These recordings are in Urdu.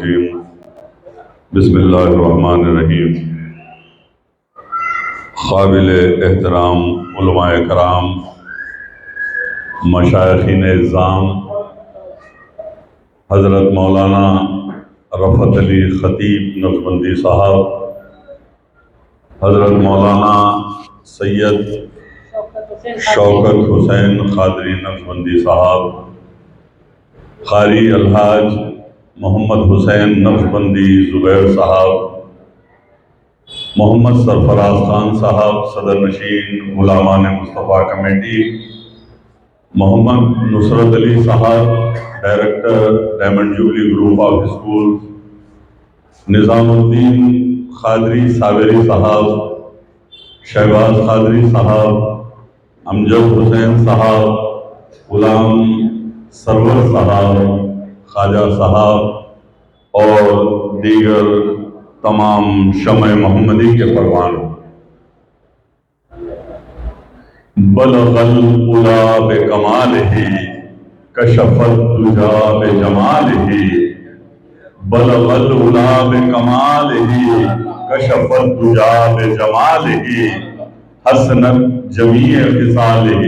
الرجیم بسم اللہ الرحمن الرحیم۔ قابل احترام علماء کرام، مشائخین اعظام، حضرت مولانا رفعت علی خطیب نقشبندی صاحب، حضرت مولانا سید شوکت حسین قادری نقشبندی صاحب، قاری الحاج محمد حسین نقشبندی زبیر صاحب، محمد سرفراز خان صاحب صدر نشین غلامان مصطفیٰ کمیٹی، محمد نصرت علی صاحب director diamond jubilee group of school, نظام الدین قادری صابری صاحب، شہباز قادری صاحب، امجد حسین صاحب، غلام سرور صاحب، خواجہ صاحب اور دیگر تمام شمع محمدی کے پروانوں، بلغ العلا بکمالہ کشف الدجا بجمالہ، بلغ العلا بکمالہ کشف الدجا بجمالہ، حسنت جمیع خصالہ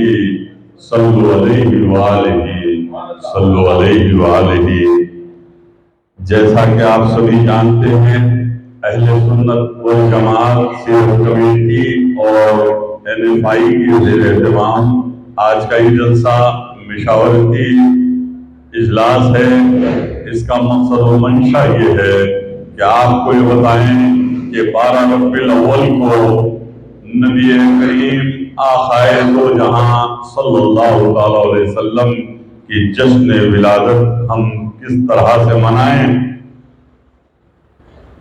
صلو علیہ وآلہ صلو علیہ وآلہ۔ جیسا کہ آپ سبھی جانتے ہیں، اہل سنت والجماعت سیرت کمیٹی اور NFI کے زیر اہتمام آج کا یہ جلسہ مشاورتی اجلاس ہے۔ اس کا مقصد و منشا یہ ہے کہ آپ کو یہ بتائیں کہ 12 ربیع الاول کو نبی کریم آقائے دو جہاں صلی اللہ علیہ وسلم کی جشن ولادت ہم کس طرح سے منائیں،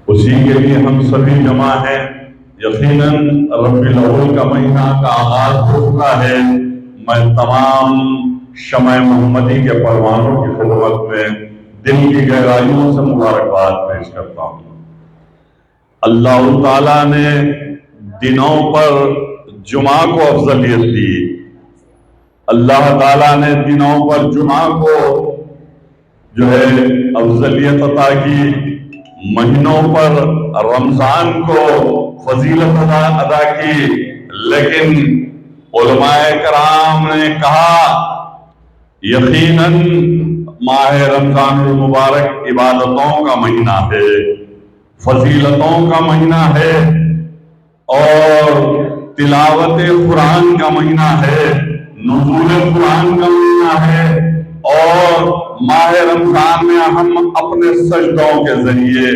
اسی کے لیے ہم سبھی جمع ہیں۔ یقیناً ربیع الاول کا مہینہ کا آغاز ہو چکا ہے۔ میں تمام شمع محمدی کے پروانوں کی خدمت میں دل کی گہرائیوں سے مبارکباد پیش کرتا ہوں۔ اللہ تعالیٰ نے دنوں پر جمعہ کو افضلیت دی، اللہ تعالیٰ نے دنوں پر جمعہ کو جو ہے افضلیت عطا کی، مہینوں پر رمضان کو فضیلت ادا کی، لیکن علماء کرام نے کہا یقیناً ماہ رمضان المبارک عبادتوں کا مہینہ ہے، فضیلتوں کا مہینہ ہے اور تلاوت قرآن کا مہینہ ہے، نزول قرآن کا مہینہ ہے، اور ماہ رمضان میں ہم اپنے سجدوں کے ذریعے،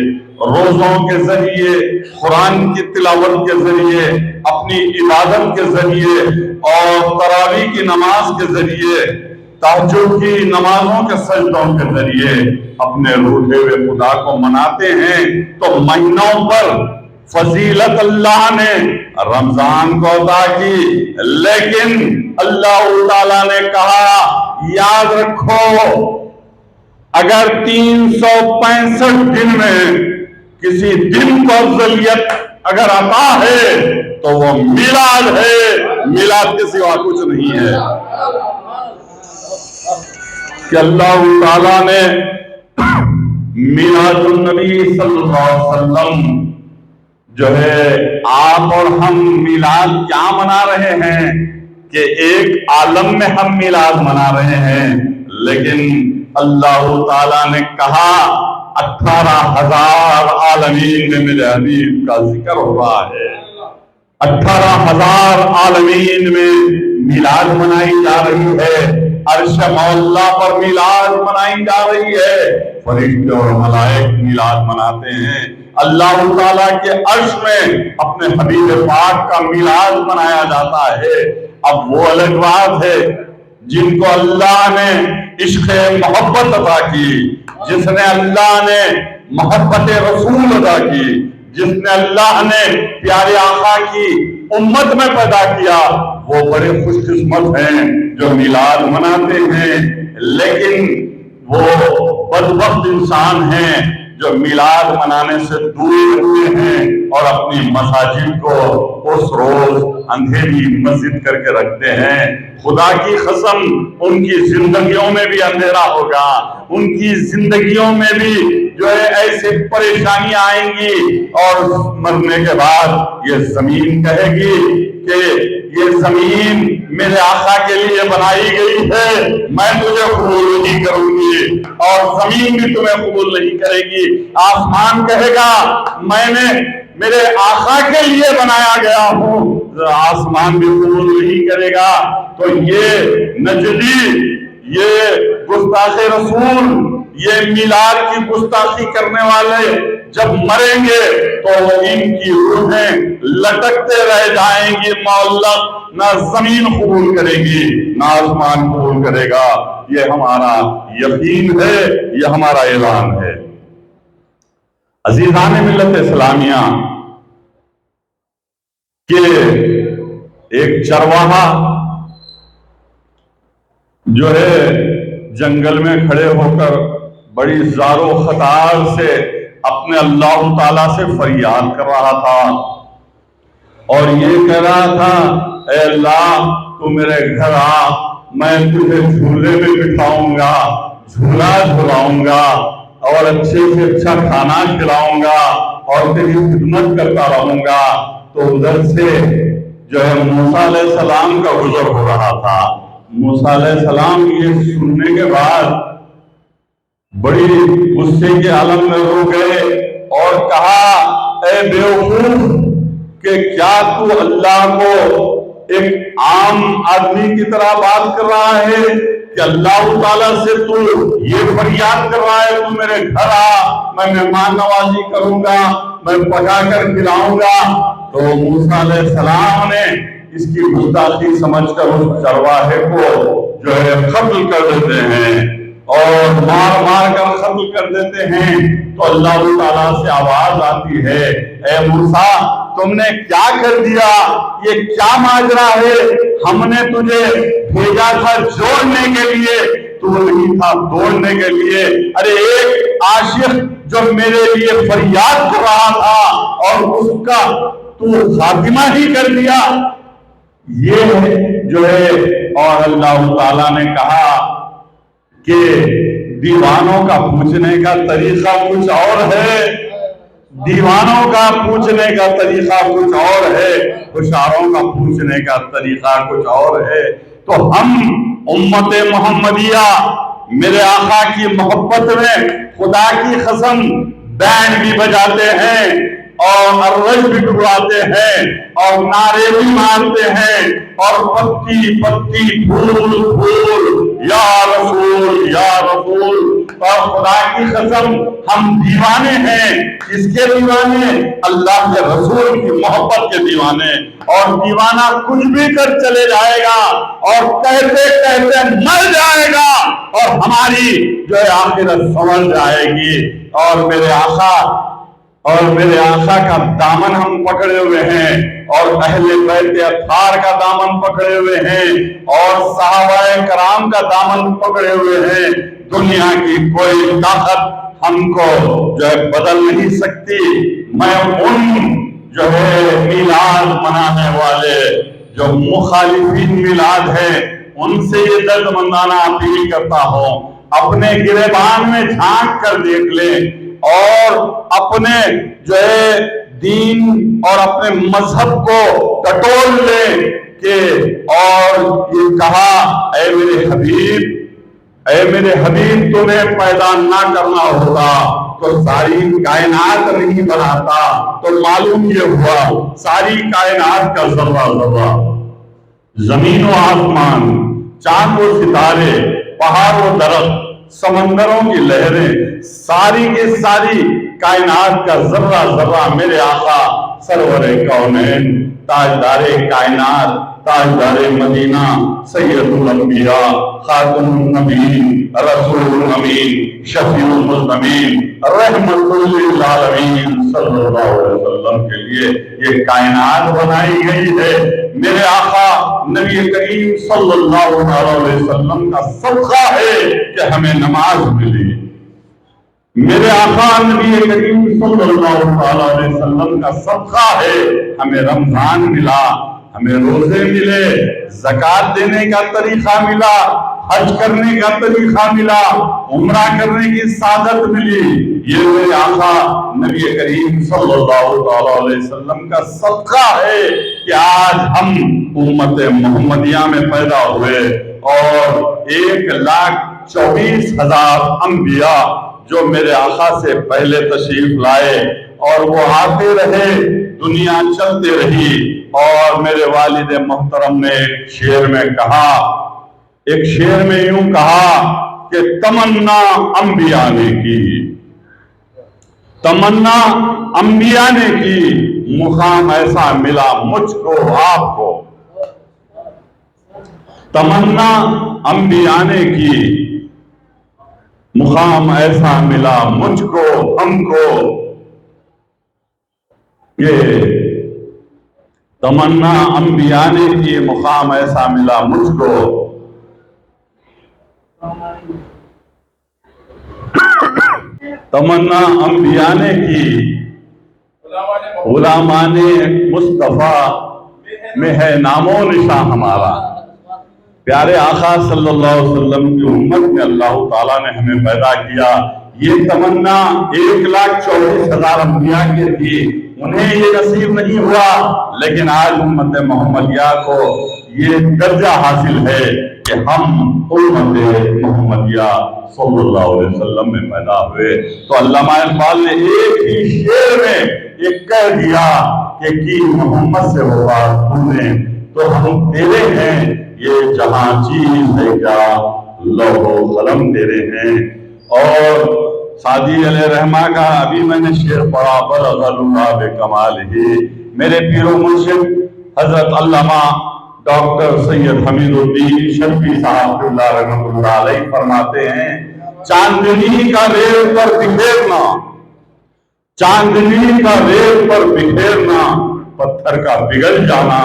روزوں کے ذریعے، قرآن کی تلاوت کے ذریعے، اپنی عبادت کے ذریعے اور تراویح کی نماز کے ذریعے، تہجد کی نمازوں کے سجدوں کے ذریعے اپنے روٹھے ہوئے خدا کو مناتے ہیں۔ تو مہینوں پر فضیلت اللہ نے رمضان کو عطا کی، لیکن اللہ تعالیٰ نے کہا یاد رکھو اگر 365 دن میں کسی دن کو افضلیت اگر عطا ہے تو وہ میلاد ہے، میلاد کے سوا کچھ نہیں ہے۔ کہ اللہ تعالیٰ نے میلاد النبی صلی اللہ علیہ وسلم جو ہے، آپ اور ہم میلاد کیا منا رہے ہیں کہ ایک عالم میں ہم میلاد منا رہے ہیں، لیکن اللہ تعالیٰ نے کہا 18,000 عالمین میں میرے حبیب کا ذکر ہو رہا ہے، 18,000 عالمین میں میلاد منائی جا رہی ہے، عرش مولا پر میلاد منائی جا رہی ہے، فرشتے اور ملائک میلاد مناتے ہیں، اللہ تعالیٰ کے عرش میں اپنے حبیب پاک کا میلاد منایا جاتا ہے۔ اب وہ الگ بات ہے جن کو اللہ نے عشق محبت عطا کی، جس نے اللہ نے محبت رسول عطا کی، جس نے اللہ نے پیارے آقا کی امت میں پیدا کیا، وہ بڑے خوش قسمت ہیں جو میلاد مناتے ہیں، لیکن وہ بدبخت انسان ہیں جو میلاد منانے سے دوری رکھتے ہیں اور اپنی مساجد کو اس روز اندھیری مسجد کر کے رکھتے ہیں۔ خدا کی قسم ان کی زندگیوں میں بھی اندھیرا ہوگا، ان کی زندگیوں میں بھی جو ہے ایسے پریشانیاں آئیں گی، اور مرنے کے بعد یہ زمین کہے گی کہ یہ زمین میرے آقا کے لیے بنائی گئی ہے، میں تجھے قبول نہیں کروں گی، اور زمین بھی تمہیں قبول نہیں کرے گی۔ آسمان کہے گا میں نے میرے آقا کے لیے بنایا گیا ہوں، آسمان بھی قبول نہیں کرے گا۔ تو یہ نجدی، یہ گستاخ رسول، یہ میلاد کی گستاخی کرنے والے جب مریں گے تو ان کی روحیں لٹکتے رہ جائیں گی معلق، نہ زمین قبول کرے گی نہ آسمان قبول کرے گا۔ یہ ہمارا یقین ہے، یہ ہمارا اعلان ہے۔ عزیزان ملت اسلامیہ، کہ ایک چرواہا جو ہے جنگل میں کھڑے ہو کر بڑی زار و خطار سے اپنے اللہ تعالیٰ سے فریاد کر رہا تھا، اور یہ کہہ رہا تھا اے اللہ تو میرے گھر آ، میں تجھے جھولے میں بٹھاؤں گا، جھولا جھلاؤں گا، اور اچھے سے اچھا کھانا کھلاؤں گا، اور تیری خدمت کرتا رہوں گا۔ تو ادھر سے جو ہے موسیٰ علیہ السلام کا گزر ہو رہا تھا۔ موسیٰ علیہ السلام یہ سننے کے بعد بڑی غصے کے عالم میں رو گئے اور کہا اے بیوقوف، کہ کیا تو اللہ کو ایک عام آدمی کی طرح بات کر رہا ہے کہ اللہ تعالیٰ سے تو یہ فریاد کر رہا ہے تو میرے گھر آ، میں مہمان نوازی کروں گا، میں پکا کر کھلاؤں گا۔ تو موسیٰ علیہ السلام نے اس کی گستاخی سمجھ کر اس چرواہے کو جو ہے قتل کر دیتے ہیں، اور مار مار کر قتل کر دیتے ہیں۔ تو اللہ تعالیٰ سے آواز آتی ہے اے موسیٰ تم نے کیا کر دیا، یہ کیا ماجرا ہے؟ ہم نے تجھے بھیجا تھا جوڑنے کے لیے، تو نہیں تھا توڑنے کے لیے۔ ارے ایک عاشق جو میرے لیے فریاد کر رہا تھا اور اس کا تو خاتمہ ہی کر دیا، یہ جو ہے۔ اور اللہ تعالیٰ نے کہا کہ دیوانوں کا پوچھنے کا طریقہ کچھ اور ہے، دیوانوں کا پوچھنے کا طریقہ کچھ اور ہے، ہوشیاروں کا پوچھنے کا طریقہ کچھ اور ہے۔ تو ہم امت محمدیہ میرے آقا کی محبت میں خدا کی قسم بینڈ بھی بجاتے ہیں اور عرج بھی ٹکراتے ہیں اور نعرے بھی مارتے ہیں اور پتی پتی پھول پھول یا رسول یا رسول، اور خدا کی قسم ہم دیوانے ہیں۔ اس کے دیوانے اللہ کے رسول کی محبت کے دیوانے، اور دیوانہ کچھ بھی کر چلے جائے گا اور کہتے کہتے مر جائے گا، اور ہماری جو ہے آخرت سنور جائے گی۔ اور میرے آقا کا دامن ہم پکڑے ہوئے ہیں، اور اہل بیت اطہار کا دامن پکڑے ہوئے ہیں، اور صحابہ کرام کا دامن پکڑے ہوئے ہیں۔ دنیا کی کوئی طاقت ہم کو جو ہے بدل نہیں سکتی۔ میں ان جو ہے میلاد منانے والے جو مخالفین میلاد ہیں ان سے یہ درد مندانہ اپیل کرتا ہوں، اپنے گریبان میں جھانک کر دیکھ لیں اور اپنے جو ہے دین اور اپنے مذہب کو ٹٹول لیں کہ، اور یہ کہا اے میرے حبیب تمہیں پیدا نہ کرنا ہوتا تو ساری کائنات نہیں بناتا۔ تو معلوم یہ ہوا ساری کائنات کا ذرہ ذرہ، زمین و آسمان، چاند و ستارے، پہاڑ و درخت، سمندروں کی لہریں، ساری کی ساری کائنات کا ذرہ ذرہ میرے آقا سرور کونین، تاجدار کائنات، تاجدار مدینہ، سید الانبیاء، خاتم النبیین، رسول الامین، شفیع المذنبین، رحمت للعالمین صلی اللہ علیہ وسلم کے لیے یہ کائنات بنائی گئی ہے۔ میرے آقا نبی کریم صلی اللہ علیہ وسلم کا صدقہ ہے کہ ہمیں نماز ملی، میرے آقا نبی کریم صلی اللہ علیہ وسلم کا صدقہ ہے ہمیں رمضان ملا، ہمیں روزے ملے، زکات دینے کا طریقہ ملا، حج کرنے کا طریقہ ملا، عمرہ کرنے کی سعادت ملی۔ یہ میرے آقا نبی کریم صلی اللہ علیہ وسلم کا صدقہ ہے کہ آج ہم امت محمدیہ میں پیدا ہوئے، اور 1,24,000 انبیاء جو میرے آقا سے پہلے تشریف لائے اور وہ آتے رہے، دنیا چلتے رہی۔ اور میرے والد محترم نے ایک شعر میں یوں کہا کہ تمنا انبیاء نے کی، تمنا انبیاء نے کی، مقام ایسا ملا مجھ کو آپ کو۔ تمنا انبیاء نے کی، مقام ایسا ملا مجھ کو ہم کو۔ یہ تمنا انبیاء نے کی، مقام ایسا ملا مجھ کو۔ تمنا انبیاء نے کی، غلامان مصطفیٰ میں ہے نام و نشاں ہمارا۔ پیارے آقا صلی اللہ علیہ وسلم کی امت میں اللہ تعالیٰ نے ہمیں پیدا کیا۔ یہ تمنا 1,24,000 انبیاء کی تھی، انہیں یہ نصیب نہیں ہوا، لیکن آج امت محمدیہ کو یہ درجہ حاصل ہے کہ ہم امت محمدیہ صلی اللہ علیہ وسلم میں پیدا ہوئے۔ تو علامہ اقبال نے ایک ہی شعر میں یہ کہہ دیا کہ کی محمد سے وفا تو نے تو ہم تیرے ہیں، یہ جہاں چیز ہے کیا لوح و قلم تیرے ہیں۔ اور سعدی علیہ رحمہ کا ابھی میں نے شعر پڑھا، بلغ اللہ بکمالہ، میرے پیر و مرشد حضرت علامہ ڈاکٹر سید حمید الدین شرفی صاحب اللہ رحمۃ اللہ علیہ فرماتے ہیں، چاندنی کا ریت پر بکھیرنا، چاندنی کا ریت پر بکھیرنا، پتھر کا پگھل جانا،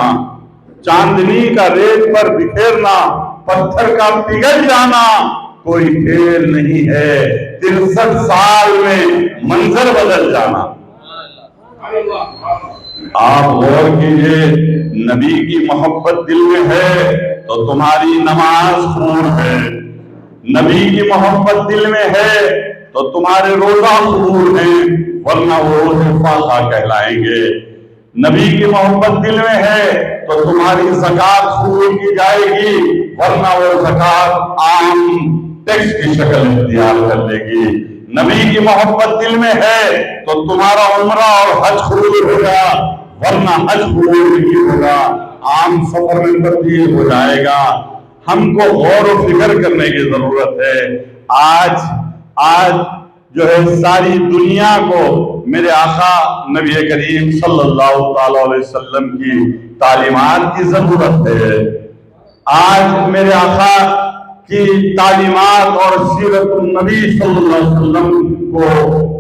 چاندنی کا ریت پر بکھیرنا، پتھر کا پگھل جانا کوئی کھیل نہیں ہے، 63 سال میں منظر بدل جانا۔ آپ غور کیجئے، نبی کی محبت دل میں ہے تو تمہاری نماز قبول ہے، نبی کی محبت دل میں ہے تو تمہارے روزہ قبول ہیں، ورنہ وہ روزے فاقہ کہلائیں گے۔ نبی کی محبت دل میں ہے تو تمہاری زکات قبول کی جائے گی، ورنہ وہ زکات عام ٹیکس کی شکل اختیار کر لے گی۔ نبی کی محبت دل میں ہے تو تمہارا عمرہ اور حج قبول ہوگا، ورنہ حج قبول نہیں ہوگا، عام سفر میں تبدیل ہو جائے گا۔ ہم کو غور و فکر کرنے کی ضرورت ہے۔ آج جو ہے ساری دنیا کو میرے آقا نبی کریم صلی اللہ علیہ وسلم کی تعلیمات کی ضرورت ہے۔ آج میرے آقا کی تعلیمات اور سیرت النبی صلی اللہ علیہ وسلم کو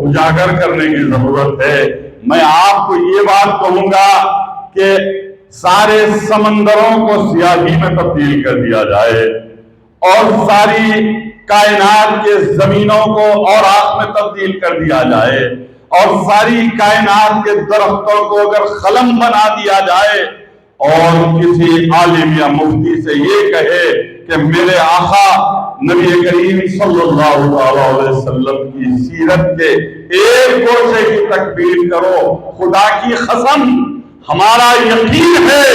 اجاگر کرنے کی ضرورت ہے۔ میں آپ کو یہ بات کہوں گا کہ سارے سمندروں کو سیاہی میں تبدیل کر دیا جائے اور ساری کائنات کے زمینوں کو اور آگ میں تبدیل کر دیا جائے اور ساری کائنات کے درختوں کو اگر قلم بنا دیا جائے اور کسی عالم یا مفتی سے یہ کہے کہ میرے آقا نبی کریم صلی اللہ علیہ وسلم کی سیرت کے ایک گوشے کی تکبیر کرو، خدا کی قسم ہمارا یقین ہے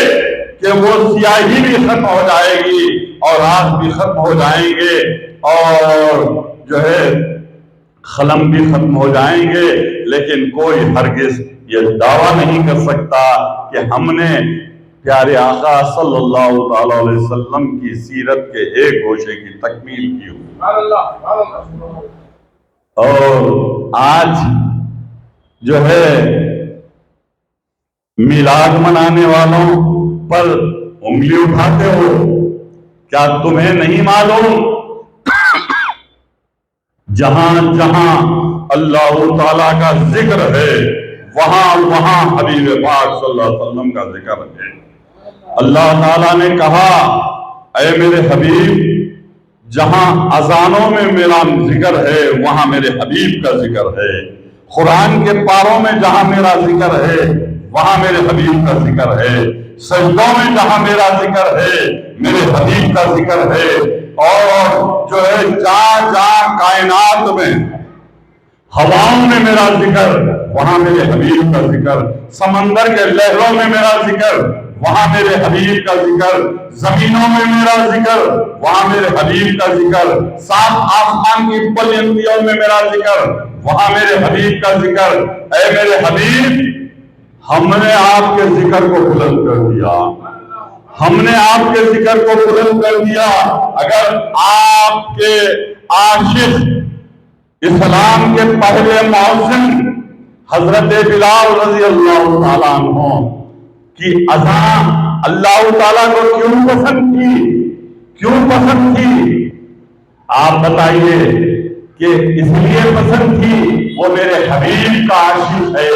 کہ وہ سیاہی بھی ختم ہو جائے گی اور آگ بھی ختم ہو جائیں گے اور جو ہے قلم بھی ختم ہو جائیں گے، لیکن کوئی ہرگز یہ دعویٰ نہیں کر سکتا کہ ہم نے پیارے آقا صلی اللہ تعالی علیہ وسلم کی سیرت کے ایک گوشے کی تکمیل کی ہو۔ اور آج جو ہے میلاد منانے والوں پر انگلی اٹھاتے ہو، کیا تمہیں نہیں معلوم جہاں جہاں اللہ تعالیٰ کا ذکر ہے وہاں وہاں حبیب پاک صلی اللہ علیہ وسلم کا ذکر ہے۔ اللہ تعالیٰ نے کہا اے میرے حبیب جہاں اذانوں میں میرا ذکر ہے وہاں میرے حبیب کا ذکر ہے، قرآن کے پاروں میں جہاں میرا ذکر ہے وہاں میرے حبیب کا ذکر ہے۔ سجدوں میں جہاں میرا ذکر ہے میرے حبیب کا ذکر ہے، اور جو ہے جہاں جہاں کائنات میں ہواؤں میں میرا ذکر وہاں میرے حبیب کا ذکر، سمندر کے لہروں میں میرا ذکر وہاں میرے حبیب کا ذکر، زمینوں میں میرا ذکر وہاں میرے حبیب کا ذکر، سات آسمان کی بلندیوں میں میرا ذکر وہاں میرے حبیب کا ذکر۔ اے میرے حبیب، ہم نے آپ کے ذکر کو بلند کر دیا، ہم نے آپ کے ذکر کو بلند کر دیا۔ اگر آپ کے عاشق اسلام کے پہلے مؤذن حضرت بلال رضی اللہ تعالیٰ عنہ کی اذان اللہ تعالیٰ کو کیوں پسند تھی، کیوں پسند تھی؟ آپ بتائیے کہ اس لیے پسند تھی وہ میرے حبیب کا عاشق ہے،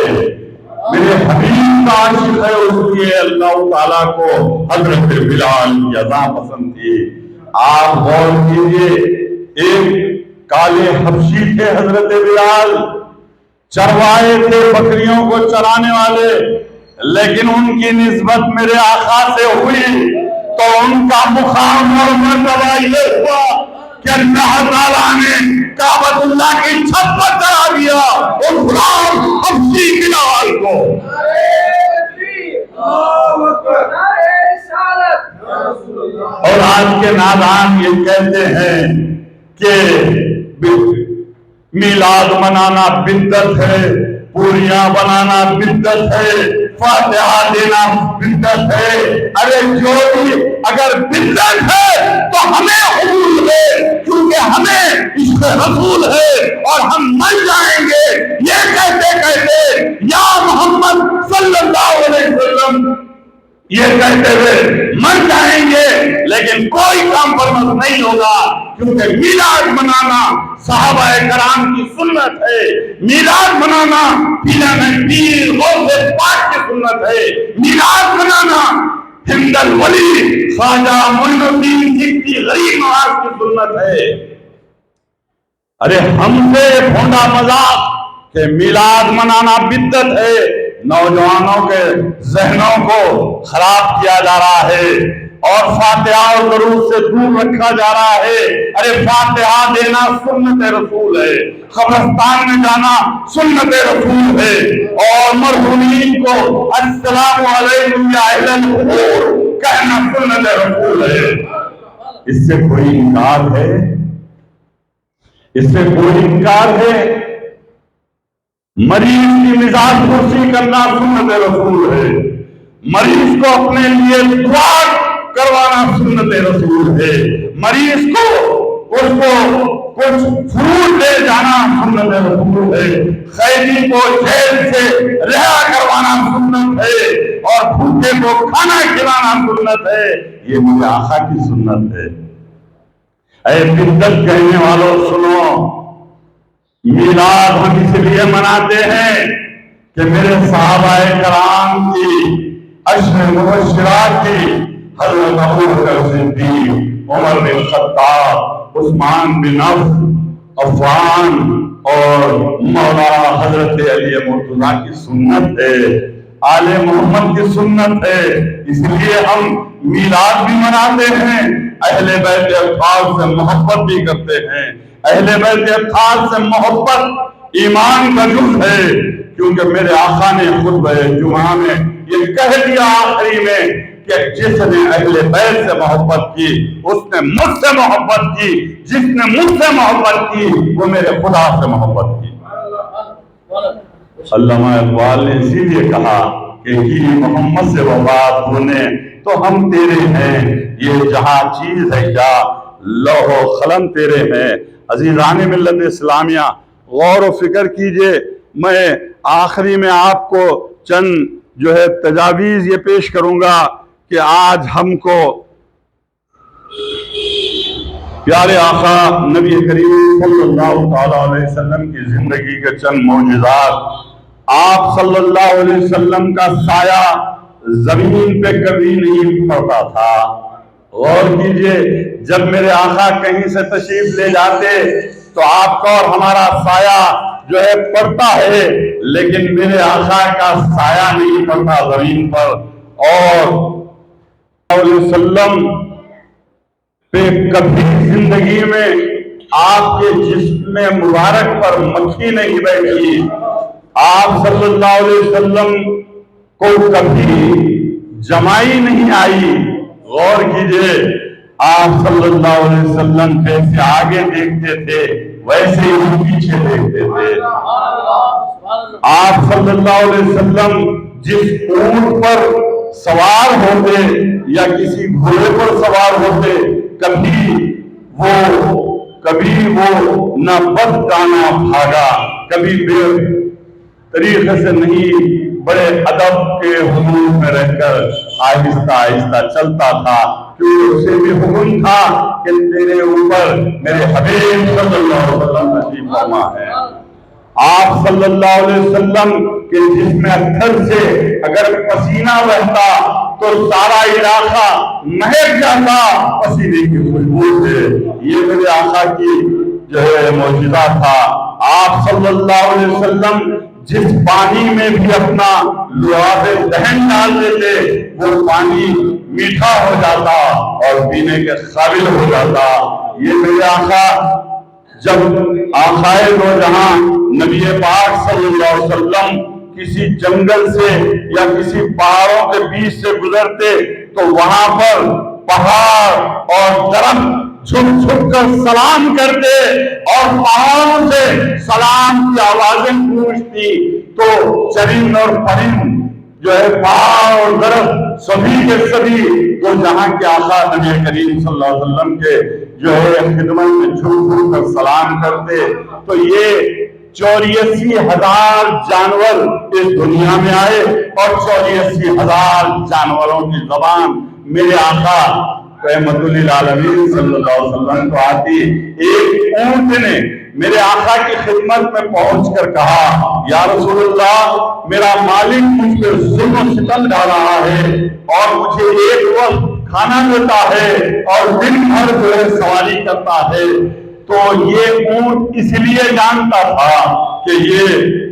میرے حبیب کا عاشق ہے، اس لیے اللہ تعالیٰ کو حضرت بلال کی اذان پسند تھی۔ آپ غور کیجئے، ایک کالے حبشی تھے حضرت بلال، چروائے تھے، بکریوں کو چرانے والے، لیکن ان کی نسبت میرے آقا سے ہوئی تو ان کا مقام اور مرتبہ یہ ہوا کہ اللہ تعالیٰ نے کعبۃ اللہ کی چھت پر چڑھا دیا اور غلام حبشی بلال کو۔ اور آج کے نادان یہ کہتے ہیں کہ میلاد منانا بدعت ہے، پوریاں بنانا بدعت ہے، فاتحہ دینا بدعت ہے۔ ارے جو بھی اگر بدعت ہے تو ہمیں حضور ہے، کیونکہ ہمیں عشق رسول ہے اور ہم مر جائیں گے یہ کہتے کہتے یا محمد صلی اللہ علیہ وسلم یہ کہتے ہوئے مر جائیں گے، لیکن کوئی کمپرومائز نہیں ہوگا، کیونکہ میلاد منانا صحابہ کرام کی سنت ہے، میلاد منانا پیر غوث پاک کی سنت ہے، میلاد منانا ہند الولی خواجہ معین الدین چشتی غریب نواز کی سنت ہے۔ ارے ہم سے بھونڈا مذاق کہ میلاد منانا بدعت ہے، نوجوانوں کے ذہنوں کو خراب کیا جا رہا ہے اور فاتحہ اور درود سے دور رکھا جا رہا ہے۔ ارے فاتحہ دینا سنت رسول ہے، قبرستان میں جانا سنت رسول ہے، اور مرحومین کو السلام علیکم یا اہل القبور کہنا سنت رسول ہے۔ اس سے کوئی انکار ہے؟ اس سے کوئی انکار ہے؟ مریض کی مزاج پرسی کرنا سنت رسول ہے، مریض کو اپنے لیے دعا کروانا سنت رسول ہے، مریض کو اس کو کچھ فروٹ دے جانا سنت رسول ہے، قیدی کو جیل سے رہا کروانا سنت ہے، اور بھوکے کو کھانا کھلانا سنت ہے۔ یہ میرے آقا کی سنت ہے۔ اے بدعت کہنے والوں سنو، میلاد ہم اس لیے مناتے ہیں کہ میرے صحابہ کرام کی اشر مبشرات کی حضرت ابوبکر صدیق، عمر بن خطاب، عثمان بن عفان اور مولا حضرت علی مرتضیٰ کی سنت ہے، آل محمد کی سنت ہے۔ اس لیے ہم میلاد بھی مناتے ہیں، اہل بیت اطہار سے محبت بھی کرتے ہیں۔ اہل بیت اطہار سے محبت ایمان کا جز ہے، کیونکہ میرے آقا نے خطبہ جمعہ میں یہ کہہ دیا آخری میں کہ جس نے اہل بیت سے محبت کی اس نے مجھ سے محبت کی، جس نے مجھ سے محبت کی وہ میرے خدا سے محبت کی۔ علامہ اقبال نے اسی لیے کہا کہ ہی محمد سے وفات ہونے تو ہم تیرے ہیں، یہ جہاں چیز ہے کیا لوح و قلم تیرے ہیں۔ عزیزان ملت اسلامیہ، غور و فکر کیجئے۔ میں آخری میں آپ کو چند جو ہے تجاویز یہ پیش کروں گا کہ آج ہم کو پیارے آقا نبی کریم صلی اللہ علیہ وسلم کی زندگی کے چند معجزات، آپ صلی اللہ علیہ وسلم کا سایہ زمین پہ کبھی نہیں پڑتا تھا۔ غور کیجئے، جب میرے آقا کہیں سے تشریف لے جاتے تو آپ کا اور ہمارا سایہ جو ہے پڑتا ہے، لیکن میرے آقا کا سایہ نہیں پڑتا زمین پر، اور علیہ وسلم پہ کبھی زندگی میں آپ کے جسم مبارک پر مکھی نہیں بیٹھی، آپ صلی اللہ علیہ وسلم کو کبھی جمائی نہیں آئی۔ غور کیجئے، آپ صلی اللہ علیہ وسلم جیسے آگے دیکھتے تھے ویسے ہی پیچھے دیکھتے تھے۔ آپ صلی اللہ علیہ وسلم جس اونٹ پر سوار ہوتے یا کسی گھوڑے پر سوار ہوتے، کبھی وہ نہ بدگانا بھاگا، کبھی بے طریقے سے نہیں، بڑے ادب کے حدود میں رہ کر آہستہ آہستہ چلتا تھا، کیونکہ اسے بھی حکم تھا کہ تیرے اوپر میرے حبیب صلی اللہ علیہ وسلم نصیب فرما ہے۔ آپ صلی اللہ علیہ وسلم کے جسم اتھر سے اگر پسینہ بہتا تو سارا علاقہ مہک جاتا پسینے کی خوشبو سے۔ یہ میرے آقا کی جو ہے معجزہ تھا۔ آپ صلی اللہ علیہ وسلم جس پانی میں بھی اپنا لعاب دہن ڈال دیتے وہ پانی میٹھا ہو جاتا اور پینے کے قابل ہو جاتا۔ یہ میرے آقا جب آقائے دو جہاں نبی پاک صلی اللہ علیہ وسلم کسی جنگل سے یا کسی پہاڑوں کے بیچ سے گزرتے تو وہاں پر پہاڑ اور درخت جھک جھک کر سلام کرتے اور پہاڑوں سے سلام کی آوازیں گونجتی تو چرند اور پرند جو ہے پہاڑ اور درخت سبھی کے سبھی تو جہاں کے آقا نبی کریم صلی اللہ علیہ وسلم کے جو ہے خدمت میں جھک جھک کر سلام کرتے۔ تو یہ 84,000 جانور اس دنیا میں آئے اور 84,000 جانوروں کی زبان میرے آقا رحمت للعالمین صلی اللہ علیہ وسلم کو آتی۔ ایک اونٹ نے میرے آقا کی خدمت میں پہنچ کر کہا، یا رسول اللہ، میرا مالک مجھ پر ظلم و ستم ڈال رہا ہے اور مجھے ایک وقت کھانا دیتا ہے اور دن بھر جو ہے سواری کرتا ہے۔ تو یہ اونٹ اس لیے جانتا تھا کہ یہ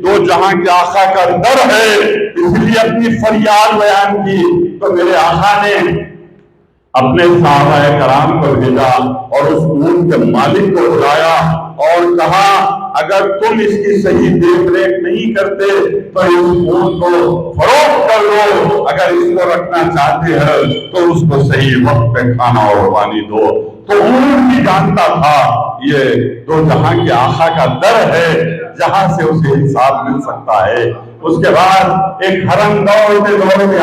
دو جہاں کے آقا کا در ہے، اس لیے اپنی فریاد بیان کی۔ تو میرے آقا نے اپنے صحابہ کرام کو بھیجا اور اس اونٹ کے مالک کو بلایا اور کہا، اگر تم اس کی صحیح دیکھ ریکھ نہیں کرتے تو اس اونٹ کو فروخت کر دو، اگر اس کو رکھنا چاہتے ہیں تو اس کو صحیح وقت پہ کھانا اور پانی دو۔ تو اونٹ بھی جانتا تھا یہ دو جہاں کے آقا کا در ہے جہاں سے اسے حساب مل سکتا ہے۔ اس کے بعد ایک ہرن دوڑتے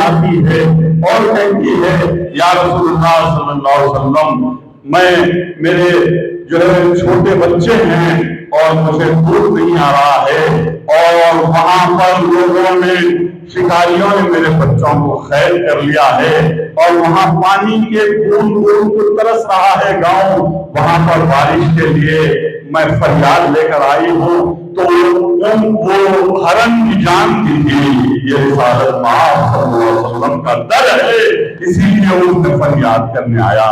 آتی ہے اور کہتی ہے، یا رسول اللہ صلی اللہ علیہ وسلم، میرے جو ہے چھوٹے بچے ہیں اور مجھے دودھ نہیں آ رہا ہے، اور وہاں پر لوگوں نے شکاریوں نے میرے بچوں کو قید کر لیا ہے اور وہاں پانی کے بوند بوند کو ترس رہا ہے گاؤں، وہاں پر بارش کے لیے میں فریاد لے کر آئی ہوں۔ تو وہ ہرن کی جانتی تھی یہ رسالت مآب صلی اللہ علیہ وسلم کا در ہے، اسی لیے اس نے فریاد کرنے آیا۔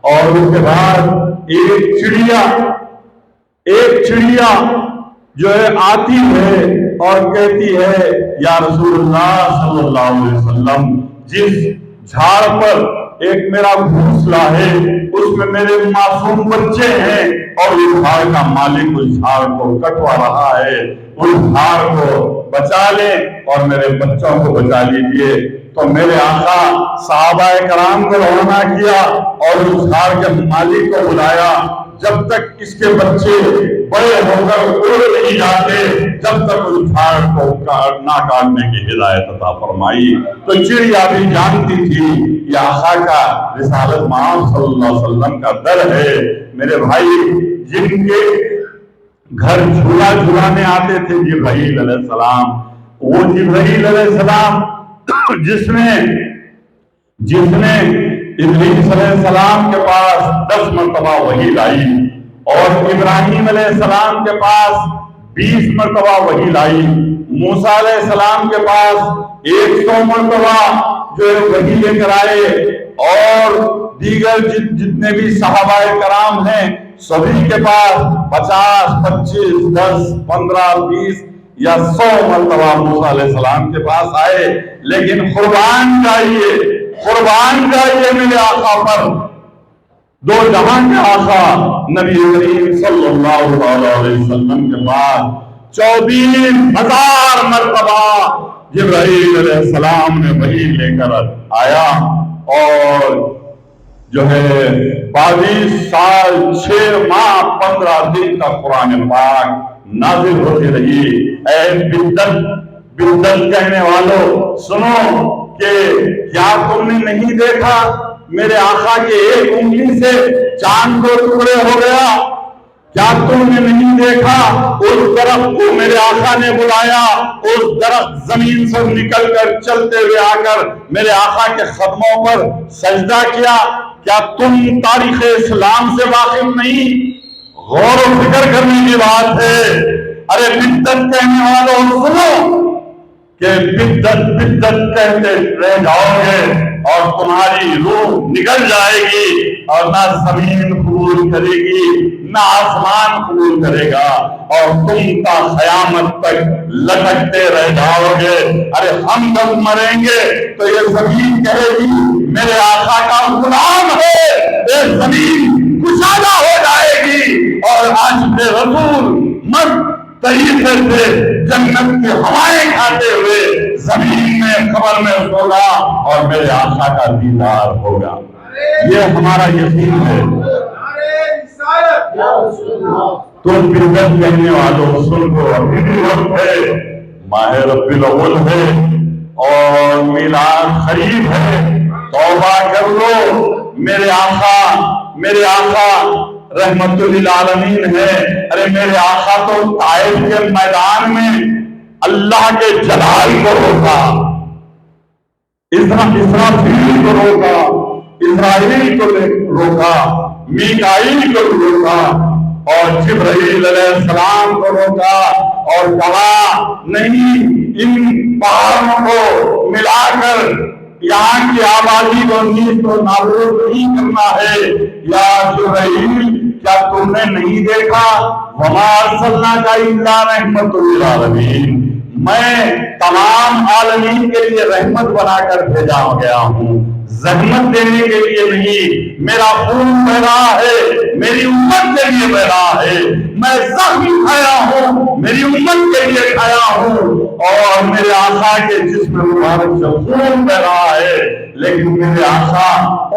اور اس کے بعد ایک چڑیا جو ہے آتی ہے اور کہتی ہے، یا رسول اللہ صلی اللہ علیہ وسلم، جس جھاڑ پر ایک میرا گھونسلہ ہے اس میں میرے معصوم بچے ہیں اور اس جھاڑ کا مالک اس جھاڑ کو کٹوا رہا ہے، اس جھاڑ کو بچا لیں اور میرے بچوں کو بچا لیجئے۔ تو میرے آقا صحابہ کرام کو روانہ کیا اور اس جھاڑ کے مالک کو بلایا۔ جب تک اس کے بچے بڑے ہو کر اڑ نہیں جاتے جب تک اس جھاڑ کو نہ کاٹنے کی ہدایت عطا فرمائی۔ تو چڑیا بھی جانتی تھی یہ آقا کا رسالت مآب صلی اللہ علیہ وسلم کا در ہے۔ میرے بھائی، جن کے گھر جھولا جھولانے آتے تھے جبرائیل علیہ السلام، وہ جبرائیل علیہ السلام جس نے ادریس علیہ السلام کے پاس 10 مرتبہ وحی لائی اور ابراہیم علیہ السلام کے پاس 20 مرتبہ وحی لائی، موسیٰ علیہ السلام کے پاس 100 مرتبہ جو ہے وحی لے کر آئے، اور دیگر جتنے بھی صحابہ کرام ہیں سبھی کے پاس 50 25 10 15 20 یا 100 مرتبہ موسیٰ علیہ السلام کے پاس آئے، لیکن قربان جائیے میرے آقا پر۔ دو جہاں کے آقا نبی کریم صلی اللہ علیہ وسلم کے پاس 24,000 مرتبہ جبرائیل علیہ السلام نے وحی لے کر آیا، اور جو ہے 22 سال 6 ماہ 15 دن کا قرآن پاک نازل ہوتی رہی۔ اے بدت کہنے والوں سنو کہ کیا تم نے نہیں دیکھا میرے آقا کے ایک انگلی سے چاند 2 ٹکڑے ہو گیا؟ کیا تم نے نہیں دیکھا اس درخت کو میرے آقا نے بلایا، اس درخت زمین سے نکل کر چلتے ہوئے آ کر میرے آقا کے قدموں پر سجدہ کیا؟ کیا تم تاریخ اسلام سے واقف نہیں؟ غور و فکر کرنے کی بات ہے۔ ارے بدت کہنے والوں سنو کہ بدت کہتے رہ جاؤ گے اور تمہاری روح نکل جائے گی، اور نہ زمین قبول کرے گی نہ آسمان قبول کرے گا، اور تم تا قیامت تک لٹکتے رہ جاؤ گے۔ ارے ہم جب مریں گے تو یہ زمین کہے گی میرے آقا کا غلام ہے، یہ زمین کشادہ ہو جائے گی، اور آج کے رسول مرد طریقے سے جنت کی ہوائیں کھاتے ہوئے زمین میں قبر میں ہوگا اور میرے آقا کا دیدار ہوگا۔ یہ ہمارا یقین ہے۔ تو بدت کہنے والوں سن کو، ابھی بھی وقت ہے، ماہ ربیع الاول ہے اور میلاد قریب ہے، توبہ کر لو۔ میرے آقا رحمت للعالمین ہے۔ ارے میرے آقا تو طائف کے میدان میں اللہ کے جلال کو روکا، اسرافیل کو روکا، اسرائیل کو روکا، میکائیل کو روکا، اور جبرائیل علیہ السلام کو روکا، اور کہا نہیں، ان پہاڑوں کو ملا کر یہاں کی آبادی کو نیز کو نابود نہیں کرنا ہے۔ یا جبرائیل کیا تم نے نہیں دیکھا وما ارسلناک الا رحمت للعالمین، میں تمام عالمین کے لیے رحمت بنا کر بھیجا گیا ہوں، زحمت دینے کے لیے نہیں۔ میرا خون بہ رہا ہے، میری امت کے لیے بہ رہا ہے، میں زخم کھایا ہوں، میری امت کے لیے کھایا ہوں، اور میرے آقا کے جسم مبارک سے خون بہ رہا ہے، لیکن میرے آقا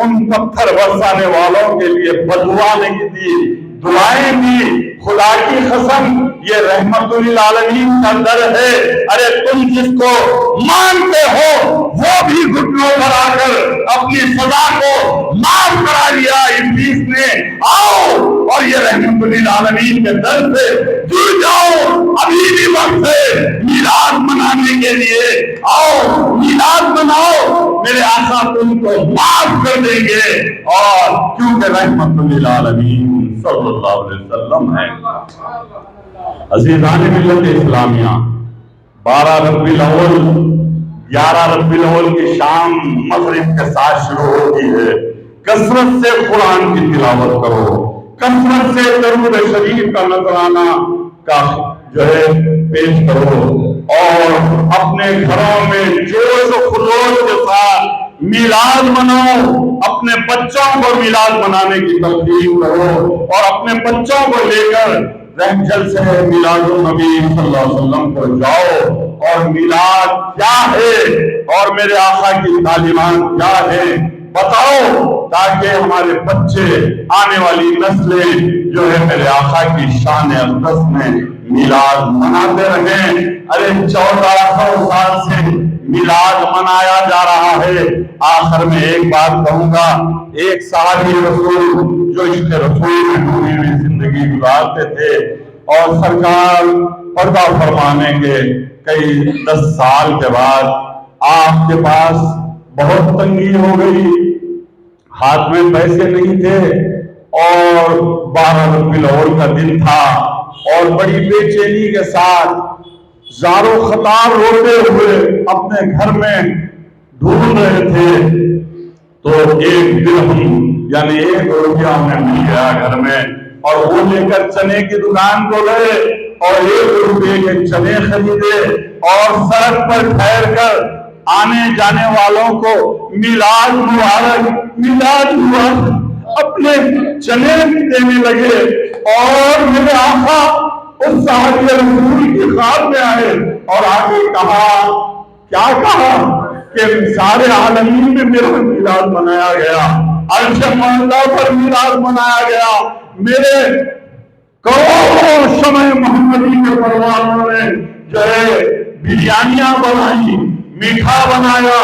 ان پتھر برسانے والوں کے لیے بددعا نہیں دی، دعائیں دی۔ خدا کی قسم یہ رحمت للعالمین کا در ہے۔ ارے تم جس کو مانتے ہو وہ بھی گھٹنوں پر آ کر اپنی سزا کو معاف کرا لیا ابلیس نے۔ آؤ اور یہ رحمت للعالمین کے در سے جڑ جاؤ، ابھی بھی وقت ہے میلاد منانے کے لیے۔ آؤ میلاد مناؤ، میرے آقا تم کو معاف کر دیں گے، اور کیونکہ رحمت للعالمین صلی اللہ علیہ وسلم ہے۔ عزیزان ملت اسلامیہ، 12 ربیع الاول 11 ربیع الاول کی شام مغرب کے ساتھ شروع ہوتی ہے۔ کثرت سے قرآن کی تلاوت کرو، کثرت سے درود شریف کا نذرانہ کا جو ہے پیش کرو، اور اپنے گھروں میں جوش و خروش کے ساتھ میلاد مناؤ، اپنے بچوں کو میلاد منانے کی تلقین کرو، اور اپنے بچوں کو لے کر رہنجل سے میلاد النبی صلی اللہ علیہ وسلم کو جاؤ، اور میلاد کیا ہے اور میرے آقا کی تعلیمات کیا ہے بتاؤ، تاکہ ہمارے بچے، آنے والی نسلیں جو ہے میرے آقا کی شان اقدس میں میلاد مناتے رہیں۔ ارے 1400 سال سے میلاد منایا جا رہا ہے۔ آخر میں ایک بات کہوں گا، ایک صحابی رسول جو عشق رسول میں ڈوبی ہوئی زندگی گزارتے تھے، اور سرکار پردہ فرمانے کے کئی 10 سال کے بعد آپ کے پاس بہت تنگی ہو گئی، ہاتھ میں پیسے نہیں تھے، اور 12 ربیع الاول کا دن تھا، اور بڑی بے چینی کے ساتھ زارو خطار روتے ہوئے اپنے گھر میں ڈھونڈ رہے تھے، تو ایک درہم یعنی 1 روپیہ انہیں مل گیا گھر میں، اور وہ لے کر چنے کی دکان کو گئے، اور 1 روپے کے چنے خریدے اور سڑک پر ٹھہر کر آنے جانے والوں کو میلاد مبارک میلاد مبارک اپنے چنے دینے لگے۔ اور میرے آقا اس صحابی رسول کی خواب میں آئے اور آگے کہا، کیا کہا کہ سارے عالمین میں میرا میلاد منایا گیا، عرش معلا پر میلاد منایا گیا، میرے کروڑوں شمع محمدی کے پروانوں نے جو ہے بریانیاں بنائی، میٹھا بنایا،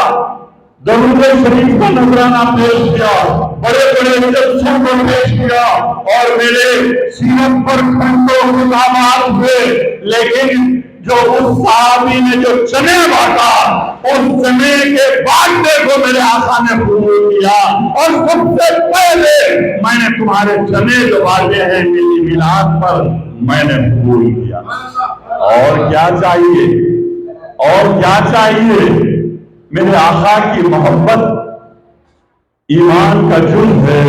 درود شریف کا نذرانہ پیش کیا، بڑے بڑے جلسوں کو پیش کیا اور میرے سیرت پر گھنٹوں خطابات ہوئے، لیکن جو اس صحابی نے جو چنے بانٹا اس چنے کے بانٹنے کو میرے آقا نے قبول کیا، اور سب سے پہلے میں نے تمہارے چنے جو بانٹے ہیں میری میلاد پر میں نے قبول کیا۔ اور کیا چاہیے، اور کیا چاہیے؟ میرے آقا کی محبت ایمان کا جز ہے،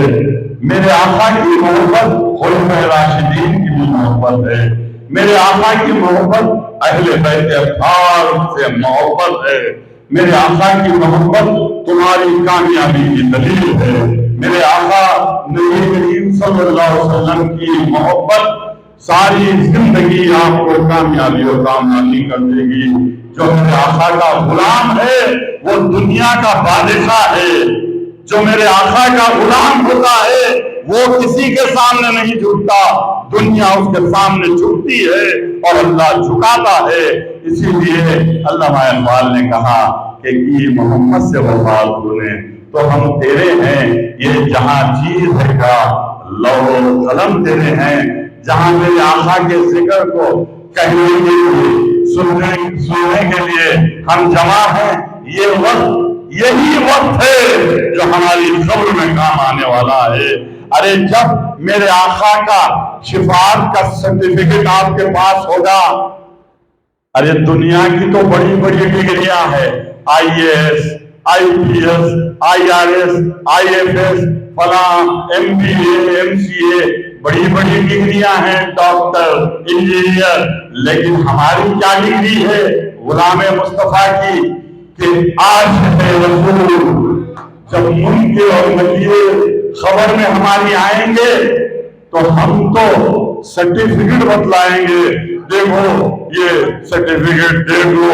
میرے آقا کی محبت خلفائے راشدین کی بھی محبت ہے، میرے آقا کی محبت اہل بیت اطہار سے محبت ہے، میرے آقا کی محبت تمہاری کامیابی کی دلیل ہے، میرے آقا نبی کریم صلی اللہ علیہ وسلم کی محبت ساری زندگی آپ کو کامیابی اور کامیابی کر دے گی۔ جو میرے آقا کا غلام ہے وہ دنیا کا بادشاہ ہے، جو میرے آقا کا غلام ہوتا ہے وہ کسی کے سامنے نہیں جھکتا، دنیا اس کے سامنے جھکتی ہے اور اللہ جھکاتا ہے۔ اسی لیے علامہ اقبال نے کہا کہ محمد سے وفا نے تو ہم تیرے ہیں، یہ جہاں چیز ہے کا لوح و قلم تیرے ہیں، جہاں میرے آقا کے ذکر کو کہنے کے لیے سننے کے لیے ہم جمع ہیں، یہ وقت یہی وقت ہے جو ہماری قبر میں کام آنے والا ہے۔ ارے جب میرے آقا کا شفاعت کا سرٹیفکیٹ آپ کے پاس ہوگا، ارے دنیا کی تو بڑی بڑی ڈگریاں ہیں، IAS IPS IRS IFS فلاں MBA MCA بڑی بڑی ڈگریاں ہیں، ڈاکٹر انجینئر، لیکن ہماری کیا ڈگری ہے غلام مصطفیٰ کی کہ عاشق رسول۔ جب منکر اور نکیر خبر میں ہماری آئیں گے تو ہم تو سرٹیفکیٹ بتلائیں گے، دیکھو یہ سرٹیفکیٹ دیکھ لو،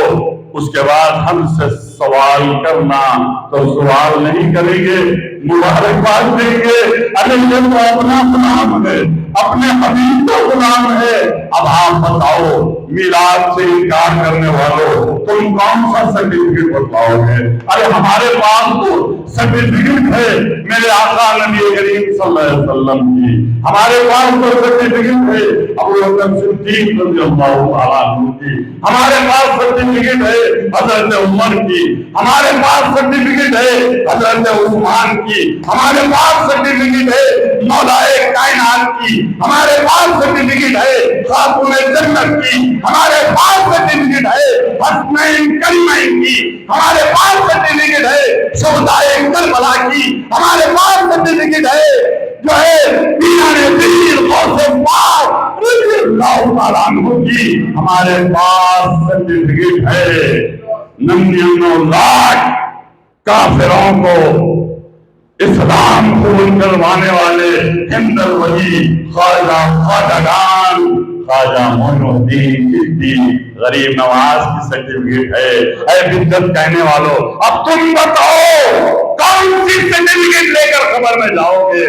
اس کے بعد ہم سے سوال کرنا تو سوال نہیں کریں گے، مبارکباد دیں گے، ارے یہ تو اپنا غلام ہے، اپنے حبیب کا غلام ہے۔ اب آپ بتاؤ میلاد سے انکار کرنے والوں تم کون سا سرٹیفکیٹ بتاؤ گے؟ ارے ہمارے پاس تو سرٹیفکیٹ ہے میرے آقا نبی کریم صلی اللہ علیہ وسلم کی، ہمارے پاس تو سرٹیفکیٹ ہے ابو بکر صدیق رضی اللہ تعالیٰ عنہ کی، ہمارے پاس سرٹیفکیٹ ہے حضرت عمر کی، ہمارے پاس سرٹیفکیٹ ہے حضرت عثمان کی، ہمارے پاس سرٹیفکیٹ ہے مولا کائنات کی، ہمارے پاس سرٹیفکیٹ ہے خاتون جنت کی، ہمارے پاس سرٹیفکیٹ ہے حسنین کریمین کی، ہمارے پاس سرٹیفکیٹ ہے شہدائے کربلا کی، ہمارے پاس سرٹیفکیٹ ہے جو ہے پیران دیر غوث پاک رضی اللہ تعالیٰ عنہ کی، ہمارے پاس سرٹیفکیٹ ہے 99 لاکھ کافروں کو اسلام قبول کروانے والے ہند الولی خواجہ خواجگان خواجہ معین الدین چشتی غریب نواز کی سرٹیفکیٹ ہے۔ اے بدت کہنے والوں اب تم بتاؤ کون سی سرٹیفکیٹ لے کر خبر میں جاؤ گے؟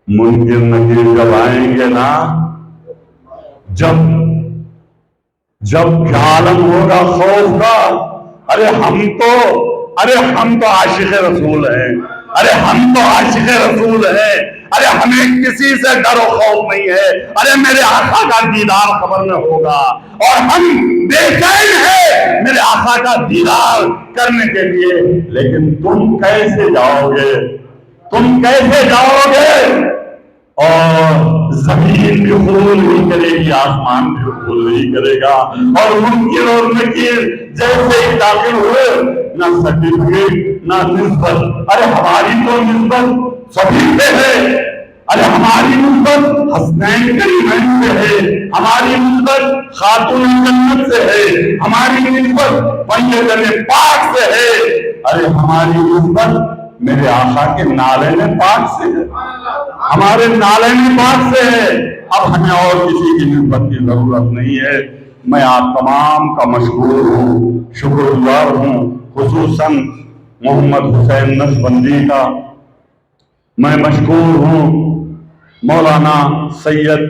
منکر نکیر جب آئیں گے نا، جب عالم ہوگا خوف کا، ارے ہم تو عاشق رسول ہیں، ارے ہم تو عاشق رسول ہیں، ارے ہمیں کسی سے ڈر و خوف نہیں ہے، ارے میرے آقا کا دیدار خبر میں ہوگا اور ہم بے چین ہیں میرے آقا کا دیدار کرنے کے لیے، لیکن تم کیسے جاؤ گے؟ تم کیسے جاؤ گے؟ اور زمین بھی قبول نہیں کرے گی، آسمان بھی قبول نہیں کرے گا، اور منکر اور نکیر جیسے ہی داخل ہوئے نہ سرٹیفکیٹ نہ نسبت، ارے ہماری تو نسبت سبھی سے ہے، ارے ہماری نسبت حسنین کریمین سے ہے، ہماری نسبت خاتون جنت سے ہے، ہماری نسبت میدان پاک سے ہے، ارے ہماری نسبت میرے آقا کے نالین پاک سے ہے، ہمارے نالین پاک سے ہے۔ اب ہمیں اور کسی کی نسبت کی ضرورت نہیں ہے۔ میں آپ تمام کا مشکور ہوں، شکر گزار ہوں، خصوصاً محمد حسین نقشبندی کا میں مشکور ہوں، مولانا سید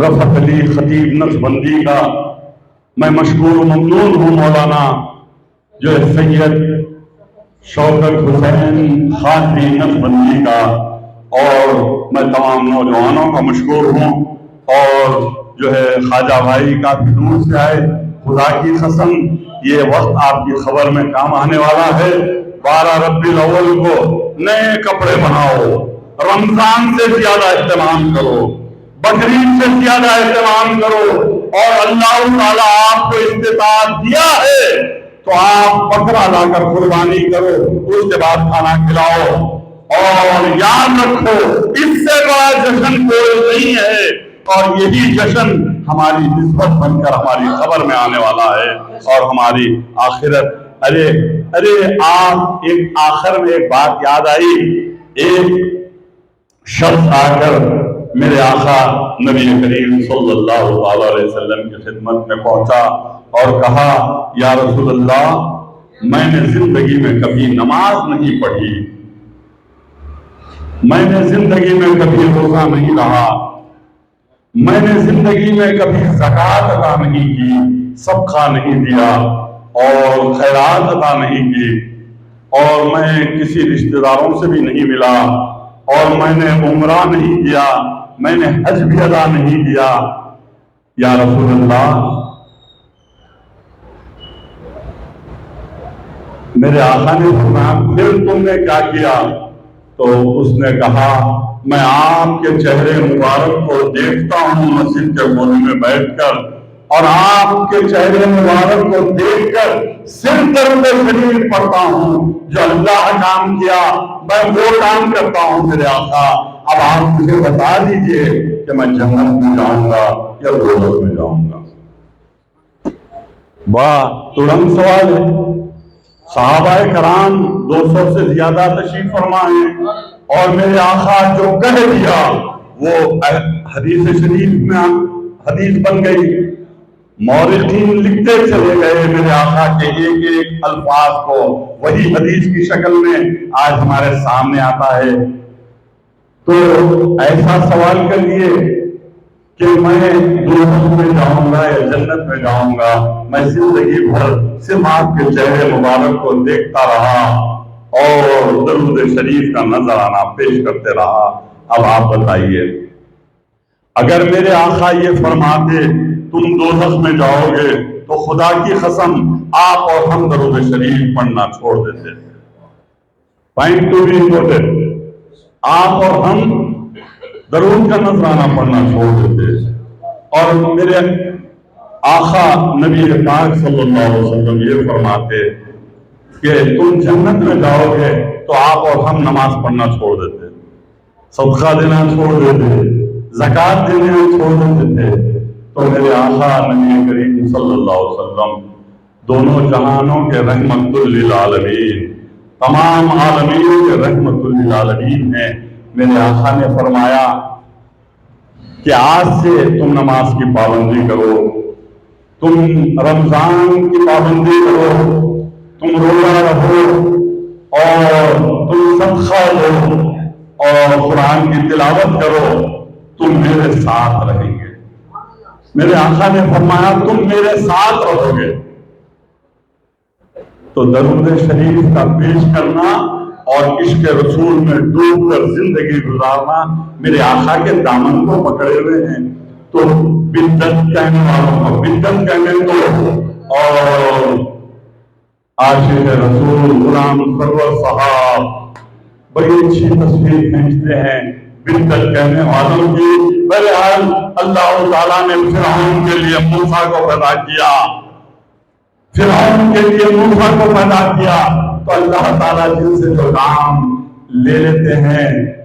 رفعت علی خطیب نقشبندی کا میں مشکور ممنون ہوں، مولانا جو سید شوکت حسین خاطری نقشبندی کا، اور میں تمام نوجوانوں کا مشکور ہوں، اور جو ہے خواجہ بھائی کافی دور سے آئے، خدا کی قسم یہ وقت آپ کی خبر میں کام آنے والا ہے۔ 12 ربیع الاول کو نئے کپڑے بناؤ، رمضان سے زیادہ اہتمام کرو، بقرعید سے زیادہ اہتمام کرو، اور اللہ تعالیٰ آپ کو استطاعت دیا ہے تو آپ بکرا لا کر قربانی کرو، اس کے بعد کھانا کھلاؤ، اور یاد رکھو اس سے بڑا جشن کوئی نہیں ہے، اور یہی جشن ہماری نسبت بن کر ہماری خبر میں آنے والا ہے اور ہماری آخرت۔ ارے آپ ایک آخر میں ایک بات یاد آئی، ایک شخص آ کر میرے آقا نبی کریم صلی اللہ علیہ وسلم کی خدمت میں پہنچا اور کہا، یا رسول اللہ، میں نے زندگی میں کبھی نماز نہیں پڑھی، میں نے زندگی میں کبھی روزہ نہیں رہا، میں نے زندگی میں کبھی زکوٰۃ ادا نہیں کی، صدقہ نہیں دیا اور خیرات ادا نہیں کی، اور میں کسی رشتہ داروں سے بھی نہیں ملا، اور میں نے عمرہ نہیں کیا، میں نے حج بھی ادا نہیں کیا، یا رسول اللہ میرے آقا نے فرمایا پھر تم نے کیا کیا؟ تو اس نے کہا، میں آپ کے چہرے مبارک کو دیکھتا ہوں مسجد کے کونے میں بیٹھ کر، اور آپ کے چہرے مبارک کو دیکھ کر سر درد شریف پڑھتا ہوں، جو اللہ کام کیا میں وہ کام کرتا ہوں میرے آقا، اب آپ مجھے بتا دیجئے کہ میں جنت میں جاؤں گا یا دوزخ میں جاؤں گا۔ بڑا تڑنگ سوال ہے۔ صحابہ کرام 200 سے زیادہ تشریف فرما ہیں، اور میرے آقا جو کہہ دیا وہ حدیث شریف میں حدیث بن گئی۔ مورخین لکھتے چلے گئے میرے آقا کے ایک ایک الفاظ کو، وہی حدیث کی شکل میں آج ہمارے سامنے آتا ہے۔ تو ایسا سوال کریے کہ میں دوزخ میں جاؤں گا یا جنت میں جاؤں گا، میں زندگی بھر صرف آپ کے چہرے مبارک کو دیکھتا رہا اور درود شریف کا نظرانہ پیش کرتے رہا۔ اب آپ بتائیے، اگر میرے آقا یہ فرماتے تم دوزخ میں جاؤ گے تو خدا کی قسم آپ اور ہم درود شریف پڑھنا چھوڑ دیتے۔ پوائنٹ ٹو بی نوٹڈ، آپ اور ہم درود کا نذرانہ پڑھنا چھوڑ دیتے، اور میرے آقا نبی پاک صلی اللہ علیہ وسلم یہ فرماتے کہ تم جنت میں جاؤ گے تو آپ اور ہم نماز پڑھنا چھوڑ دیتے، صدقہ دینا چھوڑ دیتے، زکوٰۃ دینا چھوڑ دیتے تھے۔ تو میرے آقا نبی کریم صلی اللہ علیہ وسلم دونوں جہانوں کے رحمت للعالمین، تمام عالمین کے رحمت للعالمین ہیں۔ میرے آقا نے فرمایا کہ آج سے تم نماز کی پابندی کرو، تم رمضان کی پابندی کرو، تم روزہ رکھو، اور تم صدقہ دو اور قرآن کی تلاوت کرو، تم میرے ساتھ رہیں گے۔ میرے آقا نے فرمایا تم میرے ساتھ رہو گے۔ تو درود شریف کا پیش کرنا اور عشق رسول میں ڈوب کر زندگی گزارنا میرے آقا کے دامن کو پکڑے ہوئے ہیں۔ تو بدعت کہنے والوں کو بدعت کہنے دو، اور عاشق رسول غلام سرور صاحب بڑی اچھی تصویر کھینچتے ہیں بدعت کہنے والوں کی۔ بہرحال اللہ تعالیٰ نے فرعون کے لیے موسیٰ کو پیدا کیا، فرعون کے لیے موسیٰ کو پیدا کیا، تو اللہ تعالیٰ جن سے جو کام لے لیتے ہیں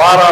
12